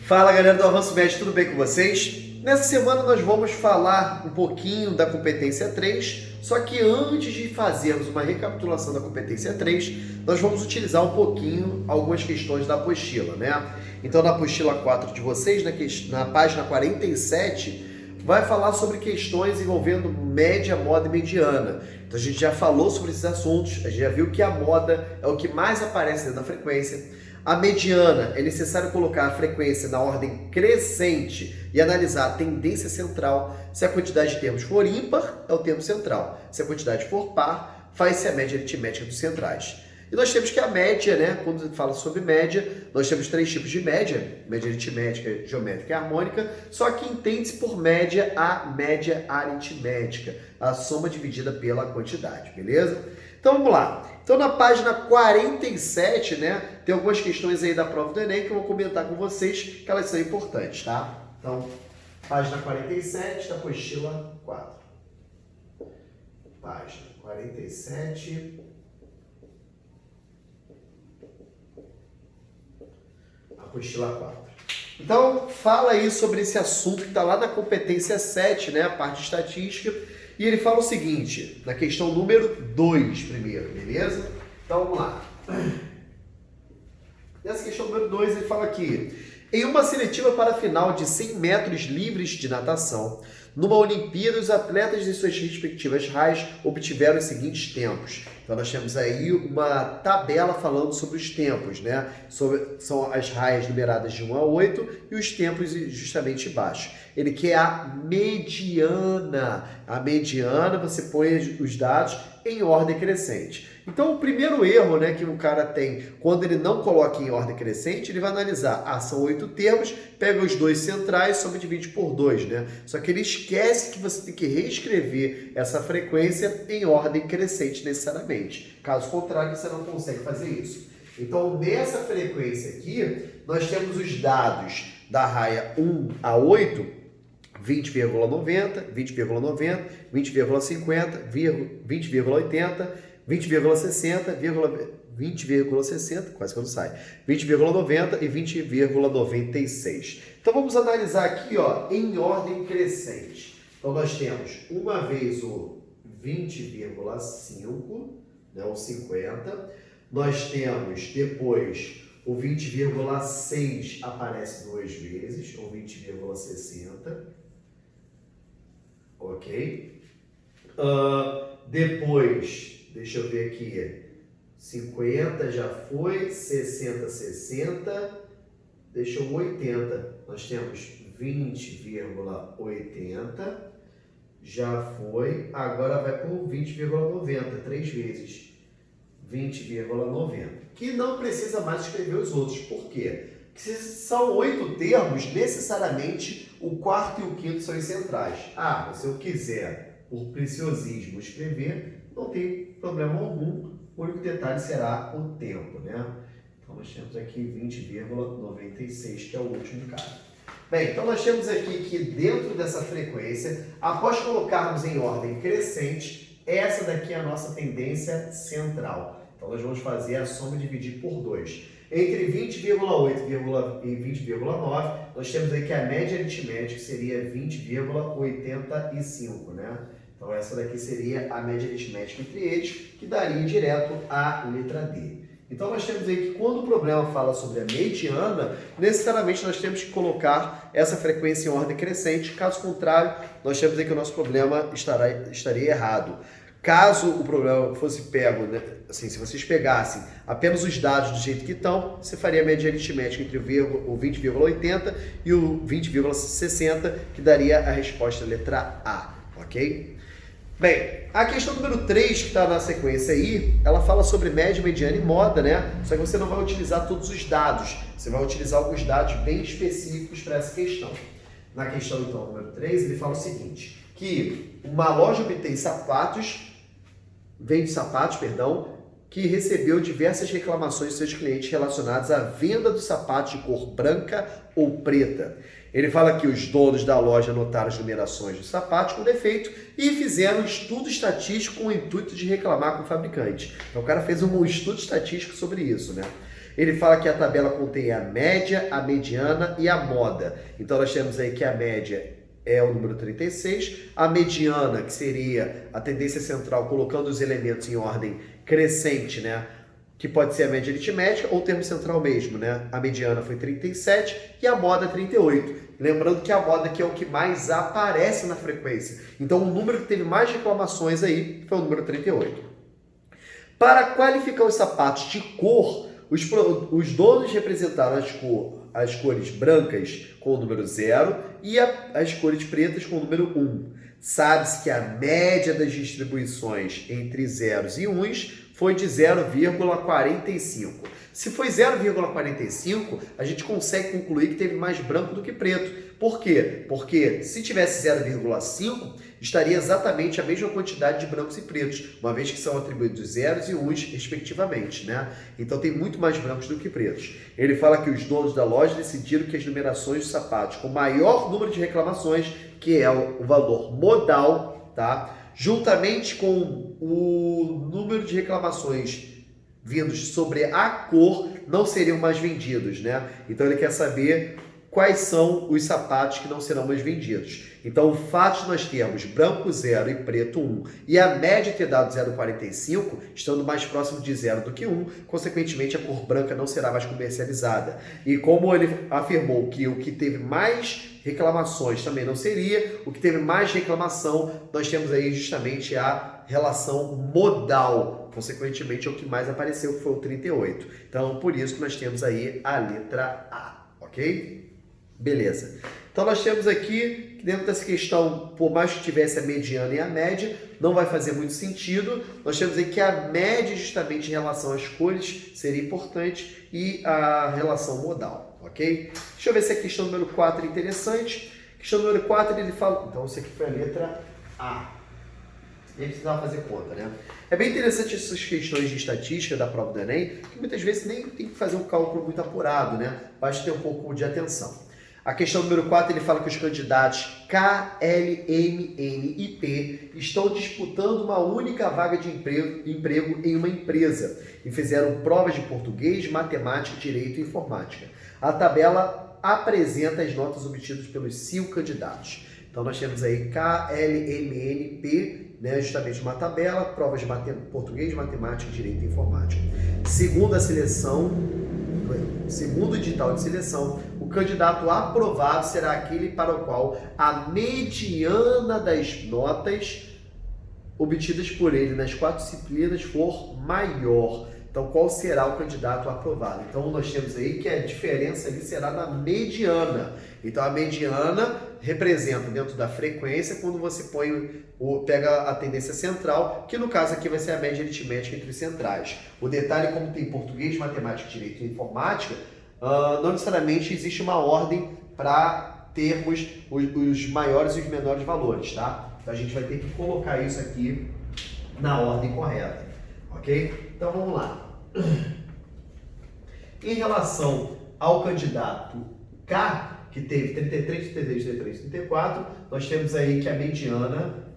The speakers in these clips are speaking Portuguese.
Fala galera do Avanço Médio, tudo bem com vocês? Nessa semana nós vamos falar um pouquinho da competência 3, só que antes de fazermos uma recapitulação da competência 3, nós vamos utilizar um pouquinho algumas questões da apostila, né? Então na apostila 4 de vocês, na página 47, vai falar sobre questões envolvendo média, moda e mediana. Então a gente já falou sobre esses assuntos, a gente já viu que a moda é o que mais aparece dentro da frequência. A mediana, é necessário colocar a frequência na ordem crescente e analisar a tendência central. Se a quantidade de termos for ímpar, é o termo central. Se a quantidade for par, faz-se a média aritmética dos centrais. E nós temos que a média, né? Quando fala sobre média, nós temos três tipos de média: média aritmética, geométrica e harmônica. Só que entende-se por média a média aritmética, a soma dividida pela quantidade, beleza? Então vamos lá. Então na página 47, né, tem algumas questões aí da prova do Enem que eu vou comentar com vocês, que elas são importantes, tá? Então, página 47 da apostila 4. Página 47. Apostila 4. Então, fala aí sobre esse assunto que está lá na competência 7, né, a parte estatística. E ele fala o seguinte, na questão número 2 primeiro, beleza? Então vamos lá. Nessa questão número 2 ele fala aqui: em uma seletiva para a final de 100 metros livres de natação, numa Olimpíada, os atletas de suas respectivas raias obtiveram os seguintes tempos. Então nós temos aí uma tabela falando sobre os tempos, né? São as raias numeradas de 1 a 8 e os tempos justamente embaixo. Ele quer a mediana. A mediana, você põe os dados em ordem crescente. Então, o primeiro erro, né, que o cara tem quando ele não coloca em ordem crescente, ele vai analisar, são 8 termos, pega os dois centrais, soma e divide por 2, né? Só que ele esquece que você tem que reescrever essa frequência em ordem crescente necessariamente. Caso contrário, você não consegue fazer isso. Então, nessa frequência aqui, nós temos os dados da raia 1 a 8, 20,90, 20,90, 20,50, 20,80, 20,60, 20,60, quase que não sai, 20,90 e 20,96. Então vamos analisar aqui, ó, em ordem crescente. Então nós temos uma vez o 20,5, né, o 50. Nós temos depois o 20,6 aparece duas vezes, ou 20,60. Ok? Depois, deixa eu ver aqui, 50 já foi, 60, 60, deixa eu 80. Nós temos 20,80, já foi, agora vai para o 20,90, três vezes, 20,90. Que não precisa mais escrever os outros, por quê? Porque se são 8 termos, necessariamente o quarto e o quinto são os centrais. Se eu quiser, por preciosismo, escrever, não tem problema algum. O único detalhe será o tempo, né? Então, nós temos aqui 20,96, que é o último cara. Bem, então nós temos aqui que dentro dessa frequência, após colocarmos em ordem crescente, essa daqui é a nossa tendência central. Então, nós vamos fazer a soma e dividir por 2. Entre 20,8 e 20,9, nós temos aí que a média aritmética seria 20,85, né? Então, essa daqui seria a média aritmética entre eles, que daria direto a letra D. Então, nós temos aí que quando o problema fala sobre a mediana, necessariamente nós temos que colocar essa frequência em ordem crescente. Caso contrário, nós temos aí que o nosso problema estaria errado. Caso o problema fosse pego, né, assim, se vocês pegassem apenas os dados do jeito que estão, você faria a média aritmética entre o 20,80 e o 20,60, que daria a resposta letra A, ok? Bem, a questão número 3, que está na sequência aí, ela fala sobre média, mediana e moda, né? Só que você não vai utilizar todos os dados, você vai utilizar alguns dados bem específicos para essa questão. Na questão, então, número 3, ele fala o seguinte, que uma loja obtém vende sapatos, que recebeu diversas reclamações de seus clientes relacionadas à venda dos sapatos de cor branca ou preta. Ele fala que os donos da loja anotaram as numerações dos sapatos com defeito e fizeram um estudo estatístico com o intuito de reclamar com o fabricante. Então o cara fez um estudo estatístico sobre isso, né? Ele fala que a tabela contém a média, a mediana e a moda. Então nós temos aí que a média é o número 36, a mediana, que seria a tendência central colocando os elementos em ordem crescente, né? Que pode ser a média aritmética ou o termo central mesmo, né? A mediana foi 37 e a moda 38. Lembrando que a moda aqui é o que mais aparece na frequência. Então o número que teve mais reclamações aí foi o número 38. Para qualificar os sapatos de cor, os donos representaram as cores brancas com o número 0 e as cores pretas com o número 1. Sabe-se que a média das distribuições entre zeros e uns foi de 0,45. Se foi 0,45, a gente consegue concluir que teve mais branco do que preto. Por quê? Porque se tivesse 0,5, estaria exatamente a mesma quantidade de brancos e pretos, uma vez que são atribuídos zeros e uns, respectivamente, né? Então tem muito mais brancos do que pretos. Ele fala que os donos da loja decidiram que as numerações dos sapatos com maior número de reclamações, que é o valor modal, tá? Juntamente com o número de reclamações vindos sobre a cor, não seriam mais vendidos, né? Então ele quer saber quais são os sapatos que não serão mais vendidos. Então o fato de nós termos branco 0 e preto 1 e a média ter dado 0,45, estando mais próximo de 0 do que 1, consequentemente a cor branca não será mais comercializada. E como ele afirmou que o que teve mais reclamações também não seria, o que teve mais reclamação, nós temos aí justamente a relação modal, consequentemente é o que mais apareceu, que foi o 38. Então por isso que nós temos aí a letra A, ok? Beleza. Então nós temos aqui, que dentro dessa questão, por mais que tivesse a mediana e a média, não vai fazer muito sentido. Nós temos aqui que a média, justamente em relação às cores, seria importante e a relação modal, ok? Deixa eu ver se a questão número 4 é interessante. Questão número 4, ele fala... Então, isso aqui foi a letra A. E aí precisava fazer conta, né? É bem interessante essas questões de estatística da prova do Enem, que muitas vezes nem tem que fazer um cálculo muito apurado, né? Basta ter um pouco de atenção. A questão número 4, ele fala que os candidatos K, L, M, N e P estão disputando uma única vaga de emprego em uma empresa e fizeram provas de português, matemática, direito e informática. A tabela apresenta as notas obtidas pelos 5 candidatos. Então nós temos aí K, L, M, N, P, né, justamente uma tabela, provas de português, matemática, direito e informática. Segundo o edital de seleção, o candidato aprovado será aquele para o qual a mediana das notas obtidas por ele nas 4 disciplinas for maior. Então, qual será o candidato aprovado? Então, nós temos aí que a diferença ali será da mediana. Então, a mediana representa dentro da frequência quando você pega a tendência central, que no caso aqui vai ser a média aritmética entre os centrais. O detalhe, como tem português, matemática, direito e informática, não necessariamente existe uma ordem para termos os maiores e os menores valores, tá? Então, a gente vai ter que colocar isso aqui na ordem correta, ok? Então vamos lá. Em relação ao candidato K, que teve 33, 33, 33, 34, nós temos aí que a mediana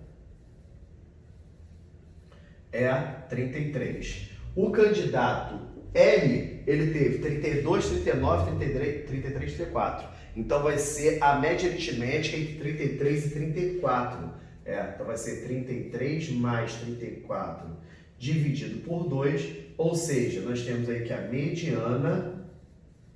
é 33. O candidato L, ele teve 32, 39, 33, 34. Então vai ser a média aritmética entre 33 e 34. Então vai ser 33 mais 34 dividido por 2, ou seja, nós temos aí que a mediana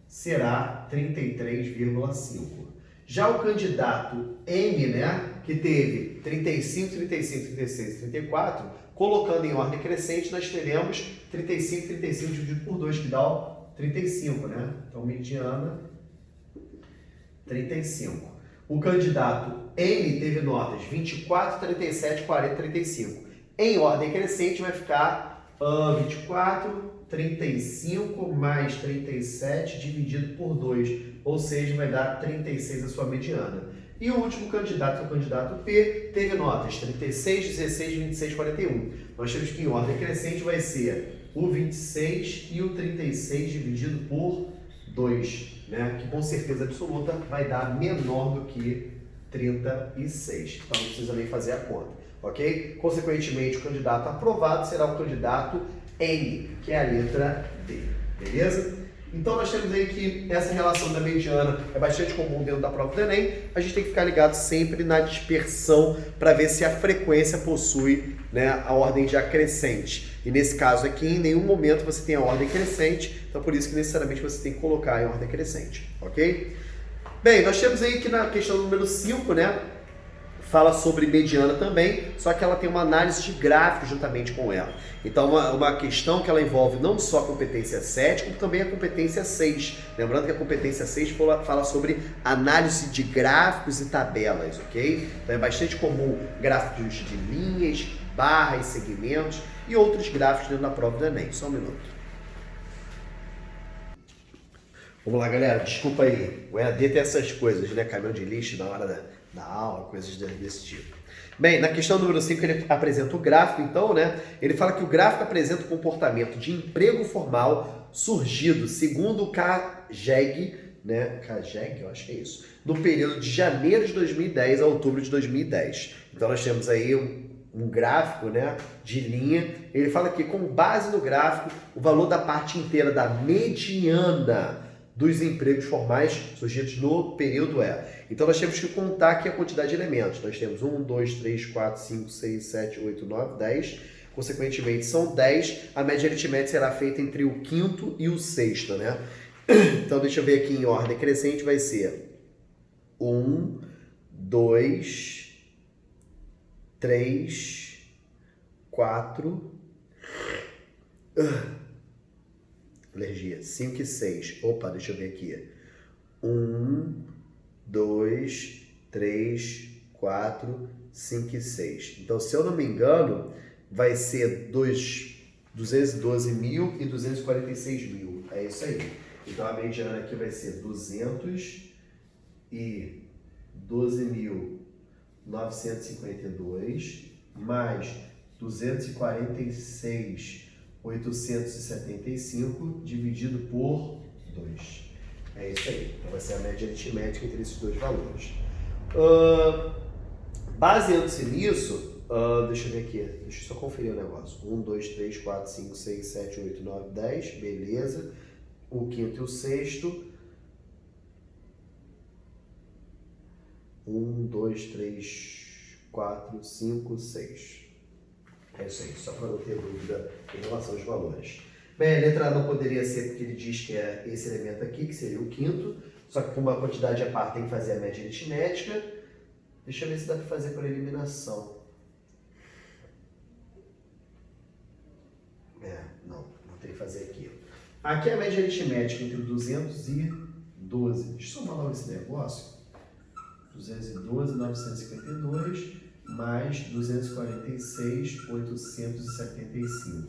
será 33,5. Já o candidato M, né, que teve 35, 35, 36, 34, colocando em ordem crescente, nós teremos 35, 35 dividido por 2, que dá 35, né? Então, mediana, 35. O candidato N teve notas 24, 37, 40, 35. Em ordem crescente vai ficar 24, 35 mais 37 dividido por 2, ou seja, vai dar 36 a sua mediana. E o último candidato, o candidato P, teve notas 36, 16, 26, 41. Nós temos que em ordem crescente vai ser o 26 e o 36 dividido por 2, né? Que com certeza absoluta vai dar menor do que 36. Então não precisa nem fazer a conta. Ok? Consequentemente, o candidato aprovado será o candidato N, que é a letra D. Beleza? Então nós temos aí que essa relação da mediana é bastante comum dentro da prova do Enem. A gente tem que ficar ligado sempre na dispersão para ver se a frequência possui, né, a ordem já crescente. E nesse caso aqui, em nenhum momento você tem a ordem crescente, então por isso que necessariamente você tem que colocar em ordem crescente, ok? Bem, nós temos aí que na questão número 5, né, fala sobre mediana também, só que ela tem uma análise de gráfico juntamente com ela. Então, uma questão que ela envolve não só a competência 7, como também a competência 6. Lembrando que a competência 6 fala sobre análise de gráficos e tabelas, ok? Então, é bastante comum gráficos de linhas, barras, segmentos e outros gráficos dentro da prova do Enem. Só um minuto. Vamos lá, galera. Desculpa aí. O EAD tem essas coisas, né? Caminhão de lixo na hora da aula, coisas desse tipo. Bem, na questão número 5 ele apresenta o gráfico, então, né? Ele fala que o gráfico apresenta o comportamento de emprego formal surgido, segundo o CAGEG, né? CAGEG, eu acho que é isso, no período de janeiro de 2010 a outubro de 2010. Então nós temos aí um gráfico, né, de linha. Ele fala que com base no gráfico, o valor da parte inteira da mediana dos empregos formais surgidos no período é. Então nós temos que contar aqui a quantidade de elementos. Nós temos 1, 2, 3, 4, 5, 6, 7, 8, 9, 10. Consequentemente são 10. A média aritmética será feita entre o quinto e o sexto, né? Então deixa eu ver aqui em ordem crescente, vai ser 1, 2, 3, 4... Alergia. 5 e 6. Opa, deixa eu ver aqui. 1, 2, 3, 4, 5 e 6. Então, se eu não me engano, vai ser 212 mil e 246 mil. É isso aí. Então, a mediana aqui vai ser 212.952 mais 246.875 dividido por 2. É isso aí. Então vai ser a média aritmética entre esses dois valores. Baseando-se nisso, deixa eu ver aqui. Deixa eu só conferir o negócio. 1, 2, 3, 4, 5, 6, 7, 8, 9, 10. Beleza. O quinto e o sexto. 1, 2, 3, 4, 5, 6. É isso aí, só para não ter dúvida em relação aos valores. Bem, a letra A não poderia ser porque ele diz que é esse elemento aqui, que seria o quinto, só que com uma quantidade a par tem que fazer a média aritmética. Deixa eu ver se dá para fazer por eliminação. Não tem que fazer aqui. Aqui é a média aritmética entre 212. Deixa eu somar logo esse negócio. 212.952 mais 246.875.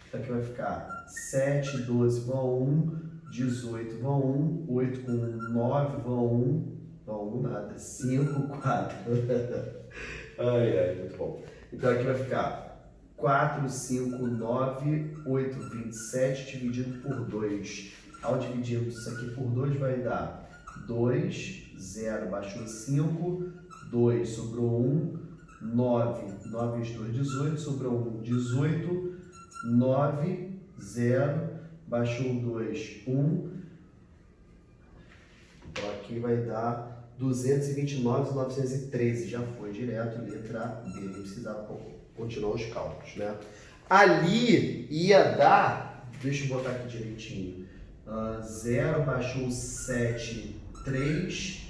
Então aqui vai ficar 7, 12 vão 1, 18 vão 1, 8 com 1, 9 vão 1 nada, 5, 4. Ai, muito bom. Então aqui vai ficar 4, 5, 9, 8, 27 dividido por 2. Ao dividirmos isso aqui por 2 vai dar 2, 0, baixou 5, 2, sobrou 1, 9, 9 vezes 2, 18, sobrou 1, 18, 9, 0, baixou 2, 1. Então aqui vai dar 229.913, já foi direto, letra B, nem precisava continuar os cálculos, né? Ali ia dar, deixa eu botar aqui direitinho, 0, baixou 7, 3,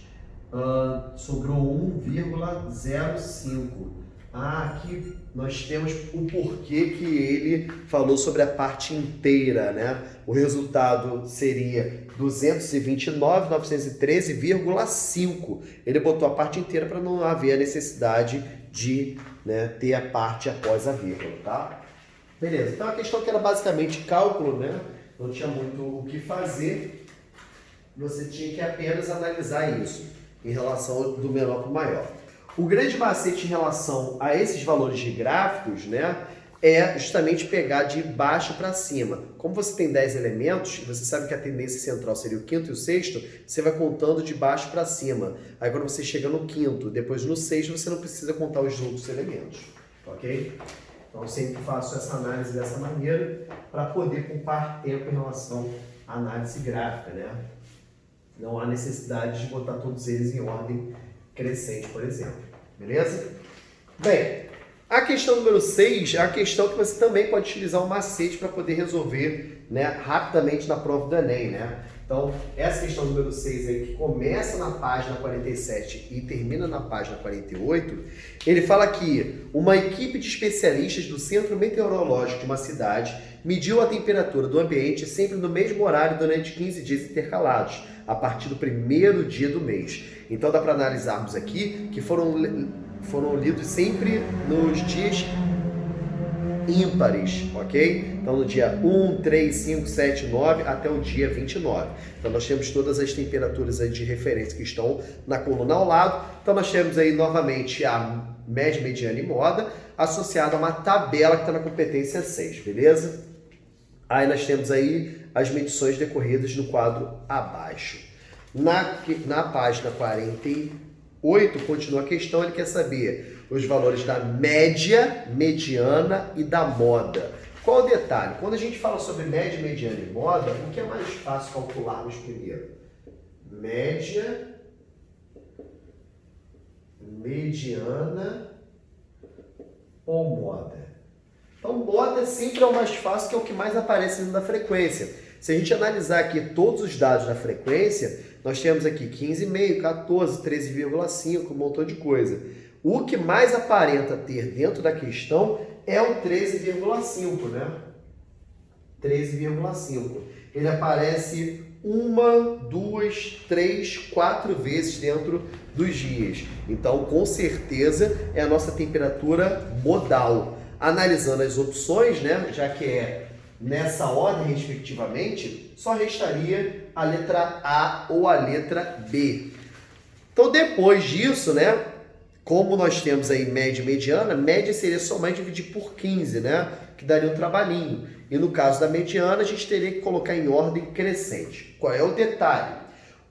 sobrou 1,05. Aqui nós temos o porquê que ele falou sobre a parte inteira, né? O resultado seria 229.913,5. Ele botou a parte inteira para não haver a necessidade de, né, ter a parte após a vírgula, tá? Beleza, então a questão que era basicamente cálculo, né? Não tinha muito o que fazer, você tinha que apenas analisar isso em relação do menor para o maior. O grande macete em relação a esses valores de gráficos, né, é justamente pegar de baixo para cima. Como você tem 10 elementos, e você sabe que a tendência central seria o quinto e o sexto, você vai contando de baixo para cima. Aí quando você chega no quinto, depois no sexto, você não precisa contar os outros elementos, ok? Então eu sempre faço essa análise dessa maneira para poder poupar tempo em relação análise gráfica, né? Não há necessidade de botar todos eles em ordem crescente, por exemplo. Beleza? Bem, a questão número 6 é a questão que você também pode utilizar um macete para poder resolver, né, rapidamente na prova do Enem, né? Então, essa questão número 6 aí, que começa na página 47 e termina na página 48, ele fala que uma equipe de especialistas do Centro Meteorológico de uma cidade mediu a temperatura do ambiente sempre no mesmo horário durante 15 dias intercalados, a partir do primeiro dia do mês. Então, dá para analisarmos aqui que foram lidos sempre nos dias ímpares, ok? Então, no dia 1, 3, 5, 7, 9 até o dia 29. Então, nós temos todas as temperaturas aí de referência que estão na coluna ao lado. Então, nós temos aí novamente a média, mediana e moda associada a uma tabela que está na competência 6, beleza? Aí nós temos aí as medições decorridas no quadro abaixo. Na página 48, continua a questão, ele quer saber os valores da média, mediana e da moda. Qual o detalhe? Quando a gente fala sobre média, mediana e moda, o que é mais fácil calcularmos primeiro? Média, mediana ou moda? Então, moda sempre é o mais fácil, que é o que mais aparece dentro da frequência. Se a gente analisar aqui todos os dados da frequência, nós temos aqui 15,5, 14, 13,5, um montão de coisa. O que mais aparenta ter dentro da questão é o 13,5, né? 13,5. Ele aparece 1, 2, 3, 4 vezes dentro dos dias. Então, com certeza, é a nossa temperatura modal. Analisando as opções, né? Já que é nessa ordem, respectivamente, só restaria a letra A ou a letra B. Então, depois disso, né? Como nós temos aí média e mediana, média seria somar e dividir por 15, né? Que daria um trabalhinho. E no caso da mediana, a gente teria que colocar em ordem crescente. Qual é o detalhe?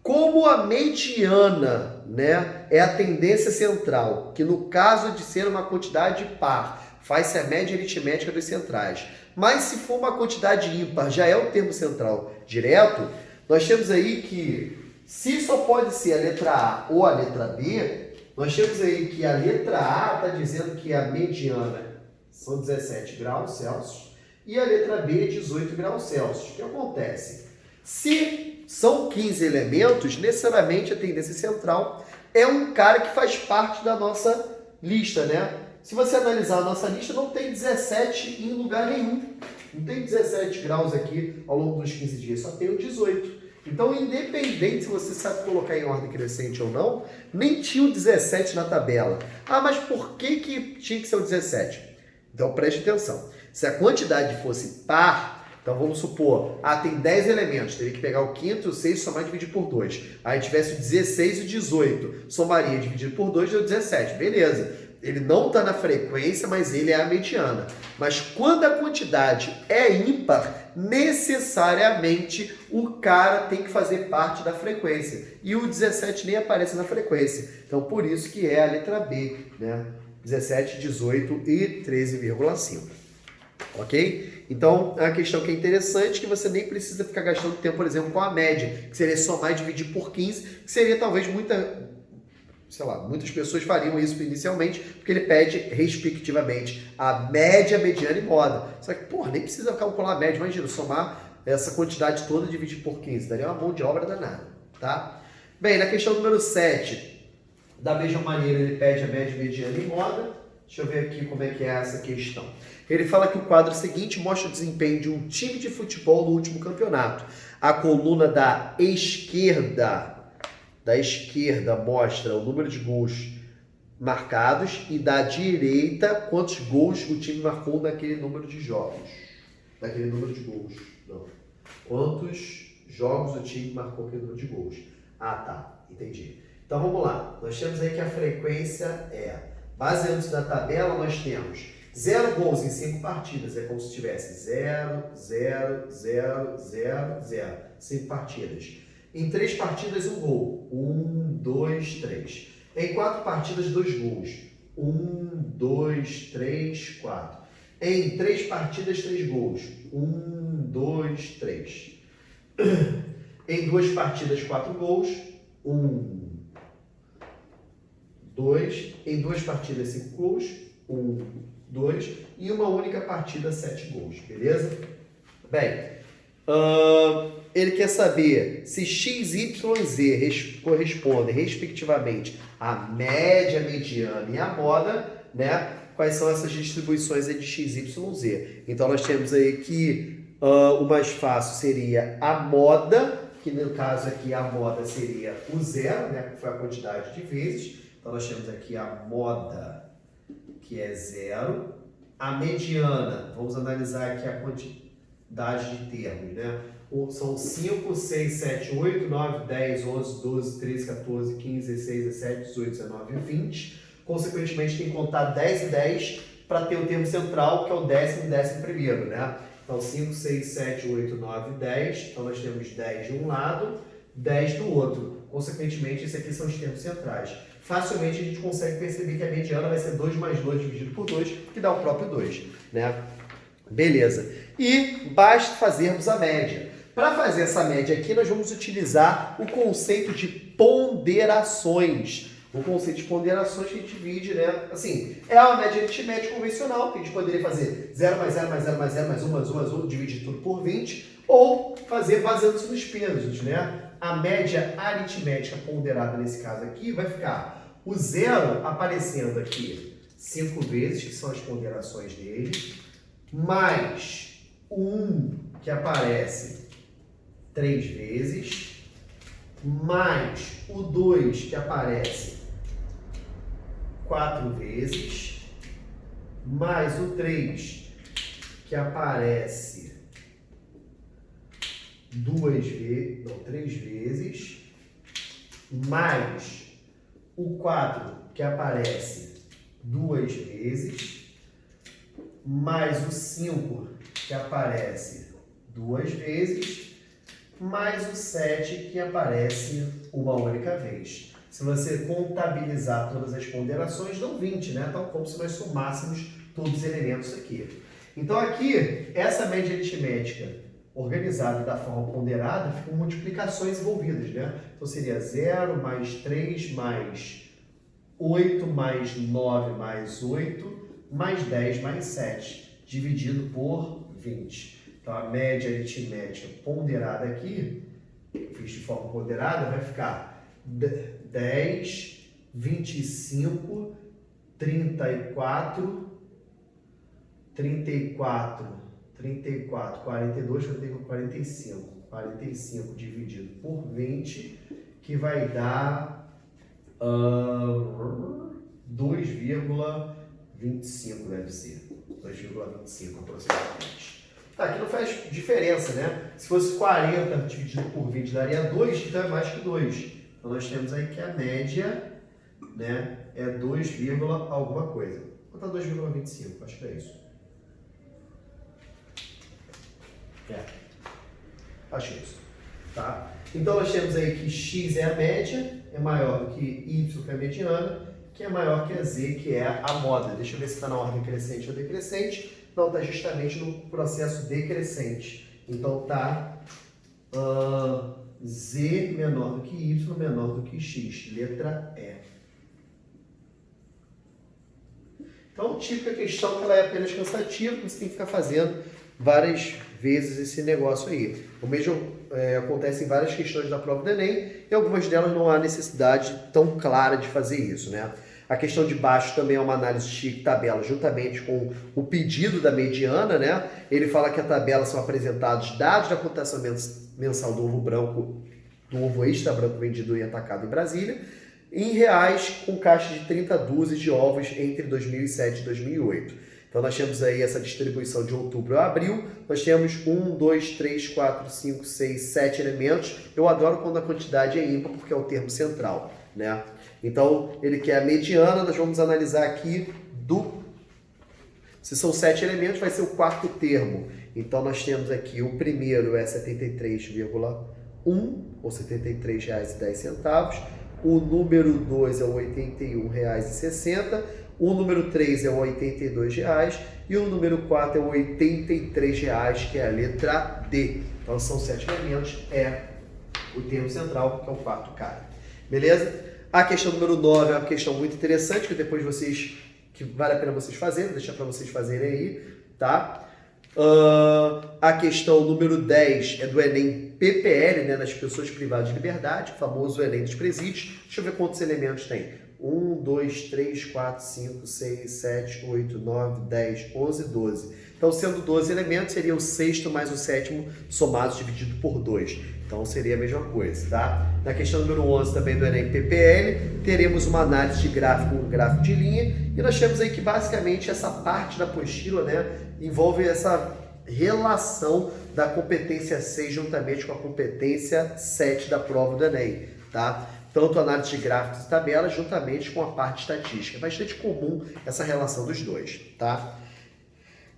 Como a mediana, né, é a tendência central, que no caso de ser uma quantidade par, faz-se a média aritmética dos centrais. Mas se for uma quantidade ímpar, já é o termo central direto, nós temos aí que, se só pode ser a letra A ou a letra B, nós temos aí que a letra A está dizendo que a mediana são 17 graus Celsius e a letra B 18 graus Celsius. O que acontece? Se são 15 elementos, necessariamente a tendência central é um cara que faz parte da nossa lista, né? Se você analisar a nossa lista, não tem 17 em lugar nenhum. Não tem 17 graus aqui ao longo dos 15 dias, só tem o 18. Então, independente se você sabe colocar em ordem crescente ou não, nem tinha o 17 na tabela. Ah, mas por que tinha que ser o 17? Então, preste atenção. Se a quantidade fosse par, então vamos supor, tem 10 elementos, teria que pegar o quinto, o sexto, somar e dividir por 2. Aí tivesse o 16 e o 18, somaria, dividido por 2, deu 17, beleza. Ele não está na frequência, mas ele é a mediana. Mas quando a quantidade é ímpar, necessariamente o cara tem que fazer parte da frequência. E o 17 nem aparece na frequência. Então, por isso que é a letra B, né? 17, 18 e 13,5. Ok? Então, é uma questão que é interessante, que você nem precisa ficar gastando tempo, por exemplo, com a média, que seria somar e dividir por 15, que seria talvez muitas pessoas fariam isso inicialmente, porque ele pede, respectivamente, a média, mediana e moda. Só que, nem precisa calcular a média, imagina, somar essa quantidade toda e dividir por 15, daria uma mão de obra danada, tá? Bem, na questão número 7, da mesma maneira, ele pede a média, mediana e moda. Deixa eu ver aqui como é que é essa questão. Ele fala que o quadro seguinte mostra o desempenho de um time de futebol no último campeonato. A coluna da esquerda mostra o número de gols marcados e da direita quantos gols o time marcou naquele número de jogos. Naquele número de gols. Não. Quantos jogos o time marcou aquele número de gols. Tá. Entendi. Então vamos lá. Nós temos aí que a frequência baseando-se na tabela, nós temos 0 gols em 5 partidas. É como se tivesse 0, 0, 0, 0, 0. 5 partidas. Em 3 partidas, 1 gol. 1, 2, 3. Em 4 partidas, 2 gols. 1, 2, 3, 4. Em 3 partidas, 3 gols. 1, 2, 3. Em 2 partidas, 4 gols. 1, 2. Em 2 partidas, 5 gols. 1, 2. E uma única partida, 7 gols. Beleza? Bem, ele quer saber se x, y, z correspondem, respectivamente, à média, mediana e à moda, né? Quais são essas distribuições de x, y, z. Então, nós temos aí que o mais fácil seria a moda, que no caso aqui a moda seria o zero, né? Que foi a quantidade de vezes. Então, nós temos aqui a moda, que é zero. A mediana, vamos analisar aqui a quantidade de termos, né? São 5, 6, 7, 8, 9, 10, 11, 12, 13, 14, 15, 16, 17, 18, 19 e 20. Consequentemente, tem que contar 10 e 10 para ter o termo central, que é o 10º e 11º, né? Então, 5, 6, 7, 8, 9, 10. Então, nós temos 10 de um lado, 10 do outro. Consequentemente, esses aqui são os termos centrais. Facilmente, a gente consegue perceber que a mediana vai ser 2 mais 2 dividido por 2, que dá o próprio 2, né? Beleza. E basta fazermos a média. Para fazer essa média aqui, nós vamos utilizar o conceito de ponderações. O conceito de ponderações que a gente divide, né? Assim, é uma média aritmética convencional, que a gente poderia fazer 0 mais 0 mais 0 mais 0 mais 1 mais 1 mais 1, dividir tudo por 20, ou fazer baseando-se nos pesos, né? A média aritmética ponderada nesse caso aqui vai ficar o zero aparecendo aqui 5 vezes, que são as ponderações dele, mais o 1, que aparece 3 vezes, mais o 2, que aparece 4 vezes, mais o 3, que aparece 3 vezes, mais o 4, que aparece 2 vezes, mais o 5, que aparece 2 vezes, mais o 7, que aparece uma única vez. Se você contabilizar todas as ponderações, dão 20, né? Então, como se nós somássemos todos os elementos aqui. Então, aqui, essa média aritmética organizada da forma ponderada, ficam multiplicações envolvidas, né? Então, seria 0 mais 3 mais 8 mais 9 mais 8 mais 10 mais 7, dividido por 20. Então, a média aritmética ponderada aqui, fiz de forma ponderada, vai ficar 10, 25, 34, 42, 45. 45 dividido por 20, que vai dar 2,25 deve ser. 2,25 aproximadamente. Tá, aqui não faz diferença, né? Se fosse 40 dividido por 20 daria 2, então é mais que 2. Então nós temos aí que a média, né, é 2, alguma coisa. Vou botar 2,25, acho que é isso. Acho isso. Tá? Então nós temos aí que x é a média, é maior do que y, que é a mediana, que é maior que a z, que é a moda. Deixa eu ver se está na ordem crescente ou decrescente. Não, está justamente no processo decrescente. Então está z menor do que y, menor do que x. Letra E. Então, típica questão que ela é apenas cansativa, que você tem que ficar fazendo várias vezes esse negócio aí. O mesmo acontece em várias questões da prova do Enem, e algumas delas não há necessidade tão clara de fazer isso, né? A questão de baixo também é uma análise de tabela, juntamente com o pedido da mediana, né? Ele fala que a tabela são apresentados dados da cotação mensal do ovo branco, do ovo extra branco vendido e atacado em Brasília, em reais, com caixa de 30 dúzias de ovos entre 2007 e 2008. Então, nós temos aí essa distribuição de outubro a abril. Nós temos 1, 2, 3, 4, 5, 6, 7 elementos. Eu adoro quando a quantidade é ímpar, porque é o termo central, né? Então, ele quer a mediana. Nós vamos analisar aqui se são 7 elementos, vai ser o quarto termo. Então, nós temos aqui o primeiro é 73,1 ou R$ 73,10. O número 2 é R$ 81,60. O número 3 é R$ 82,00 e o número 4 é R$ 83, que é a letra D. Então são 7 elementos, é o termo central, que é o quarto cara. Beleza? A questão número 9 é uma questão muito interessante, que depois que vale a pena vocês fazerem, vou deixar para vocês fazerem aí, tá? A questão número 10 é do Enem PPL, né, das pessoas privadas de liberdade, o famoso Enem dos presídios. Deixa eu ver quantos elementos tem. 1, 2, 3, 4, 5, 6, 7, 8, 9, 10, 11, 12. Então, sendo 12 elementos, seria o sexto mais o sétimo somados dividido por 2. Então, seria a mesma coisa, tá? Na questão número 11 também do Enem PPL, teremos uma análise de gráfico, um gráfico de linha, e nós temos aí que basicamente essa parte da apostila, né, envolve essa relação da competência 6 juntamente com a competência 7 da prova do Enem, tá? Tanto análise de gráficos e tabelas juntamente com a parte estatística. É bastante comum essa relação dos dois, tá?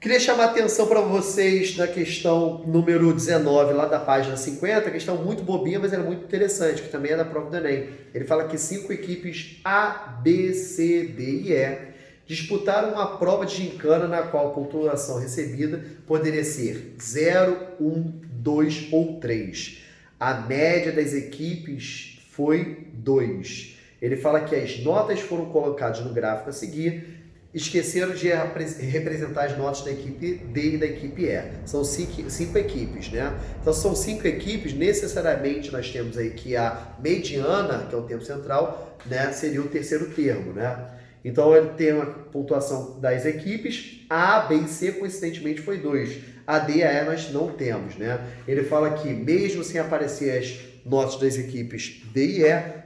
Queria chamar a atenção para vocês na questão número 19, lá da página 50, questão muito bobinha, mas ela é muito interessante, que também é da prova do Enem. Ele fala que 5 equipes A, B, C, D e E disputaram uma prova de gincana na qual a pontuação recebida poderia ser 0, 1, 2 ou 3. A média das equipes foi 2. Ele fala que as notas foram colocadas no gráfico a seguir, esqueceram de representar as notas da equipe D e da equipe E. São cinco equipes, né? Então, são 5 equipes, necessariamente nós temos aí que a mediana, que é o termo central, né, seria o terceiro termo, né? Então, ele tem uma pontuação das equipes, A, B e C, coincidentemente, foi 2. A D e a E nós não temos, né? Ele fala que, mesmo sem aparecer as notas das equipes D e E,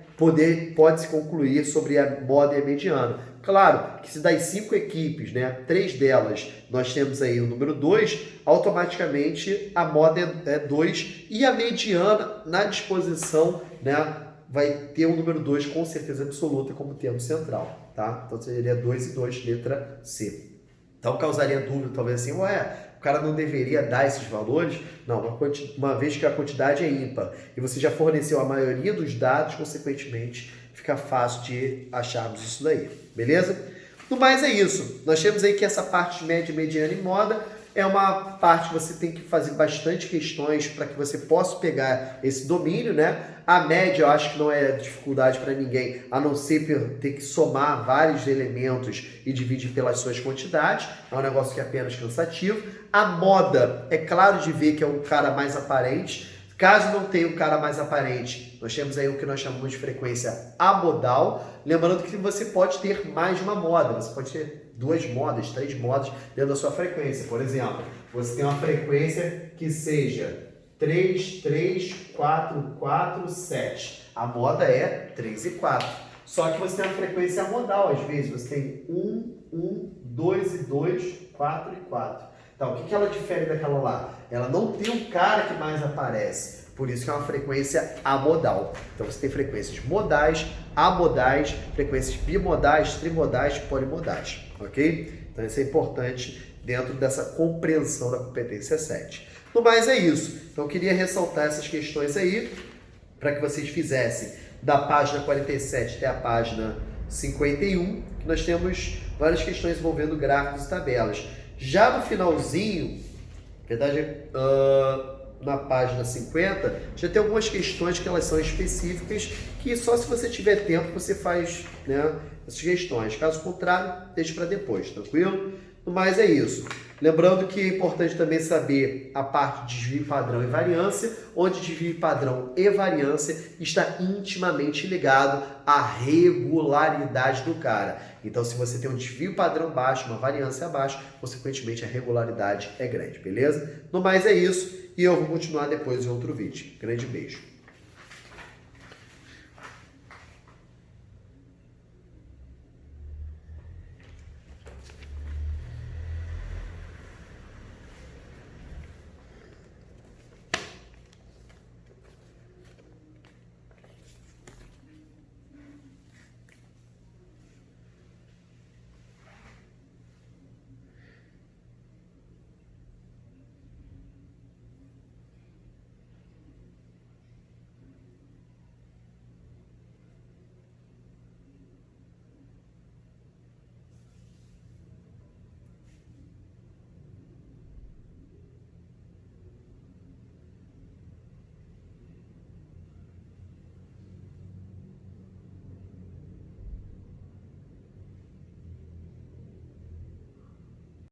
pode-se concluir sobre a moda e a mediana. Claro que se das 5 equipes, né, 3 delas, nós temos aí o número 2, automaticamente a moda é 2 e a mediana, na disposição, né, vai ter o número 2 com certeza absoluta como termo central, tá? Então seria 2 e 2, letra C. Então causaria dúvida, talvez assim, o cara não deveria dar esses valores? Não, uma vez que a quantidade é ímpar e você já forneceu a maioria dos dados, consequentemente, fica fácil de acharmos isso daí, beleza? No mais é isso. Nós temos aí que essa parte de média, mediana e moda é uma parte que você tem que fazer bastante questões para que você possa pegar esse domínio, né? A média eu acho que não é dificuldade para ninguém, a não ser ter que somar vários elementos e dividir pelas suas quantidades. É um negócio que é apenas cansativo. A moda, é claro de ver que é um cara mais aparente. Caso não tenha um cara mais aparente, nós temos aí o que nós chamamos de frequência amodal. Lembrando que você pode ter mais de uma moda, você pode ter 2 modas, 3 modas dentro da sua frequência. Por exemplo, você tem uma frequência que seja 3, 3, 4, 4, 7. A moda é 3 e 4. Só que você tem uma frequência amodal, às vezes você tem 1, 1, 2 e 2, 4 e 4. Então, o que ela difere daquela lá? Ela não tem um cara que mais aparece, por isso que é uma frequência amodal. Então, você tem frequências modais, amodais, frequências bimodais, trimodais, polimodais, ok? Então, isso é importante dentro dessa compreensão da competência 7. No mais, é isso. Então, eu queria ressaltar essas questões aí, para que vocês fizessem da página 47 até a página 51, que nós temos várias questões envolvendo gráficos e tabelas. Já no finalzinho, na verdade, na página 50, já tem algumas questões que elas são específicas, que só se você tiver tempo você faz, né, essas questões. Caso contrário, deixe para depois, tranquilo? Mas é isso. Lembrando que é importante também saber a parte de desvio padrão e variância, onde desvio padrão e variância está intimamente ligado à regularidade do cara. Então, se você tem um desvio padrão baixo, uma variância baixa, consequentemente a regularidade é grande, beleza? No mais é isso, e eu vou continuar depois em outro vídeo. Grande beijo!